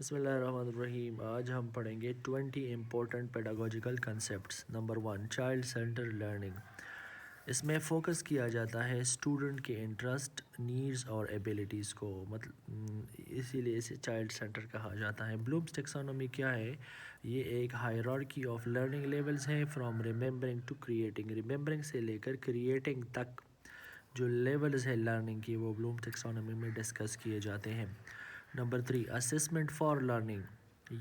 بسم اللہ الرحمن الرحیم. آج ہم پڑھیں گے 20 important pedagogical concepts. Number 1 child centre learning. اس میں فوکس کیا جاتا ہے اسٹوڈنٹ کے انٹرسٹ، نیڈز اور ایبیلٹیز کو، اسی لیے اسے چائلڈ سینٹر کہا جاتا ہے. بلومس ٹیکسانومی کیا ہے؟ یہ ایک ہائرارکی آف لرننگ لیولز ہیں، from remembering to creating. Remembering سے لے کر کریٹنگ تک جو لیولز ہے لرننگ کی، وہ بلوم ٹیکسانومی میں ڈسکس کیے جاتے ہیں. Number 3 assessment for learning.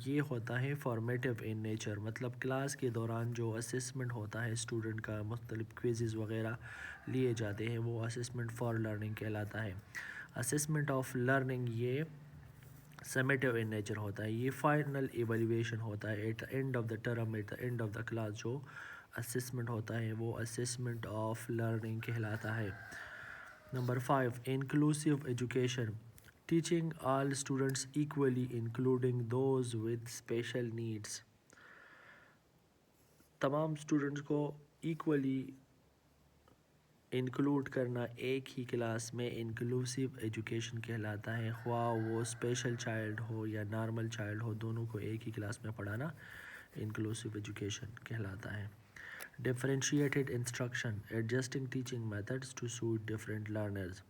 یہ ہوتا ہے فارمیٹیو ان نیچر، مطلب کلاس کے دوران جو اسسمنٹ ہوتا ہے اسٹوڈنٹ کا، مختلف کوئزز وغیرہ لیے جاتے ہیں، وہ اسسمنٹ فار لرننگ کہلاتا ہے. اسسمنٹ آف لرننگ یہ سمیٹیو ان نیچر ہوتا ہے، یہ فائنل ایویلیویشن ہوتا ہے at the end of the term, at the end of the class. جو اسسمنٹ ہوتا ہے وہ اسسمنٹ آف لرننگ کہلاتا ہے. Number 5 inclusive education. Teaching all students equally including those with special needs. تمام اسٹوڈنٹس کو ایکولی انکلوڈ کرنا ایک ہی کلاس میں انکلوسیو ایجوکیشن کہلاتا ہے. خواہ وہ اسپیشل چائلڈ ہو یا نارمل چائلڈ ہو، دونوں کو ایک ہی کلاس میں پڑھانا انکلوسیو ایجوکیشن کہلاتا ہے. Differentiated instruction. Adjusting teaching methods to suit different learners.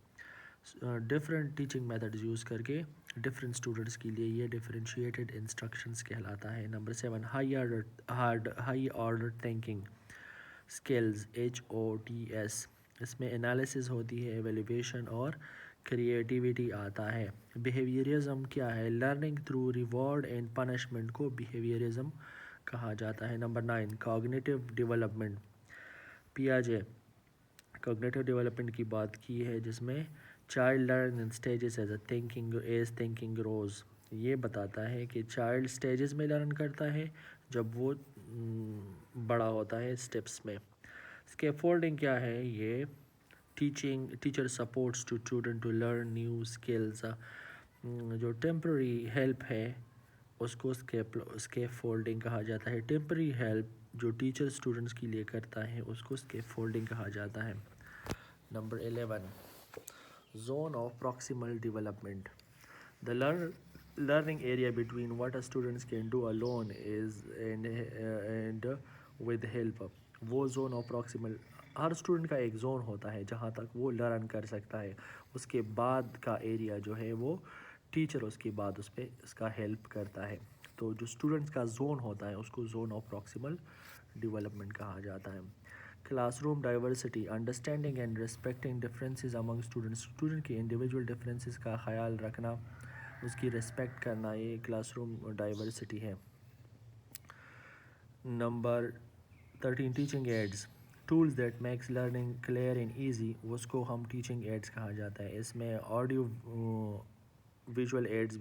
Different teaching methods use کر کے ڈفرینٹ اسٹوڈنٹس کے لیے یہ ڈفرینشیٹڈ انسٹرکشنز کہلاتا ہے. Number 7 high order thinking skills HOTS. اس میں انالیسز ہوتی ہے، ایویلیویشن اور کریٹیویٹی آتا ہے. بیہیویئرزم کیا ہے؟ Learning through reward and punishment کو بیہیویئرزم کہا جاتا ہے. Number 9 cognitive development. پیاجے کوگنیٹیو ڈیولپمنٹ کی بات کی ہے، جس میں child learn in stages as thinking grows. یہ بتاتا ہے کہ چائلڈ اسٹیجز میں لرن کرتا ہے جب وہ بڑا ہوتا ہے اسٹیپس میں. اسکیفولڈنگ کیا ہے؟ یہ teacher supports to student to learn new skills. جو ٹیمپرری ہیلپ ہے اس کو اسکیفولڈنگ کہا جاتا ہے. ٹیمپرری ہیلپ جو ٹیچر اسٹوڈنٹس کے لیے کرتا ہے اس کو اسکیفولڈنگ کہا جاتا ہے. Number 11 zone of proximal development. The learning area between what a student can do alone is and with help. وہ زون آف پراکسیمل، ہر اسٹوڈنٹ کا ایک زون ہوتا ہے جہاں تک وہ لرن کر سکتا ہے. اس کے بعد کا ایریا جو ہے وہ ٹیچر اس کے بعد اس پہ اس کا ہیلپ کرتا ہے. تو جو اسٹوڈنٹس کا زون ہوتا ہے اس کو زون آف پراکسیمل ڈیولپمنٹ کہا جاتا ہے. Classroom diversity. Understanding and respecting differences among students. Student کے انڈیویجول ڈفرینسز کا خیال رکھنا، اس کی ریسپیکٹ کرنا، یہ کلاس روم ڈائیورسٹی ہے. Number 13 teaching aids. Tools that makes learning clear and easy, اس کو ہم ٹیچنگ ایڈز کہا جاتا ہے. اس میں آڈیو ایڈز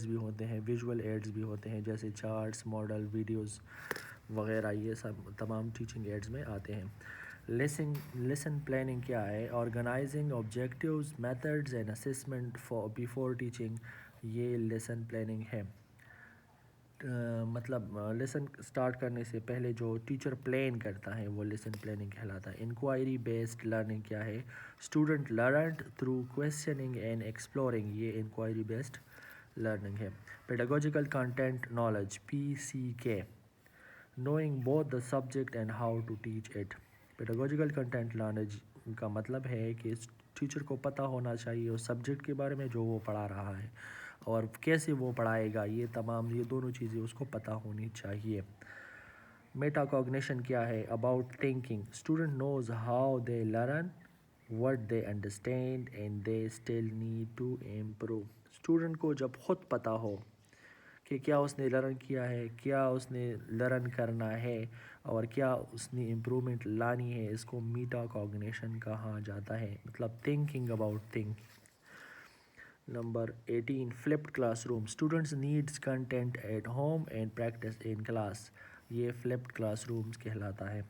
بھی ہوتے ہیں، ویژول ایڈز بھی ہوتے ہیں، جیسے چارٹس، ماڈل، ویڈیوز وغیرہ. یہ سب تمام ٹیچنگ ایڈز میں آتے ہیں. لیسن پلاننگ کیا ہے؟ Organizing objectives, methods and assessment before teaching. یہ لیسن پلاننگ ہے. مطلب لیسن اسٹارٹ کرنے سے پہلے جو ٹیچر پلان کرتا ہے وہ لیسن پلاننگ کہلاتا ہے. انکوائری بیسڈ لرننگ کیا ہے؟ Student learned through questioning and exploring. یہ انکوائری بیسڈ لرننگ ہے. Pedagogical content knowledge PCK. Knowing both the subject and how to teach it. Pedagogical content knowledge کا مطلب ہے کہ ٹیچر کو پتہ ہونا چاہیے اس سبجیکٹ کے بارے میں جو وہ پڑھا رہا ہے، اور کیسے وہ پڑھائے گا. یہ دونوں چیزیں اس کو پتہ ہونی چاہیے. میٹا کوگنیشن کیا ہے؟ About thinking. Student knows how they learn, what they understand and they still need to improve. Student کو جب خود پتہ ہو کہ کیا اس نے لرن کیا ہے، کیا اس نے لرن کرنا ہے، اور کیا اس نے امپرومنٹ لانی ہے، اس کو میٹا کوگنیشن کہا جاتا ہے. مطلب thinking about thinking. Number 18 flipped classroom. Students needs content at home and practice in class. یہ فلپڈ کلاس رومز کہلاتا ہے.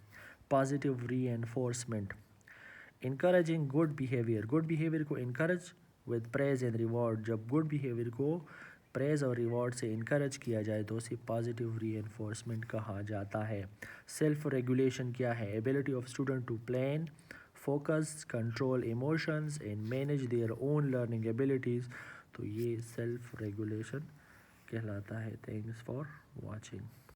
Positive reinforcement. Encouraging good behaviour. Good behaviour کو encourage with praise and reward. جب good behaviour کو praise اور reward سے encourage کیا جائے تو اسے پازیٹیو ری انفورسمنٹ کہا جاتا ہے. سیلف ریگولیشن کیا ہے؟ Ability of student to plan, focus, control emotions and manage their own learning abilities. تو یہ سیلف ریگولیشن کہلاتا ہے. Thanks for watching.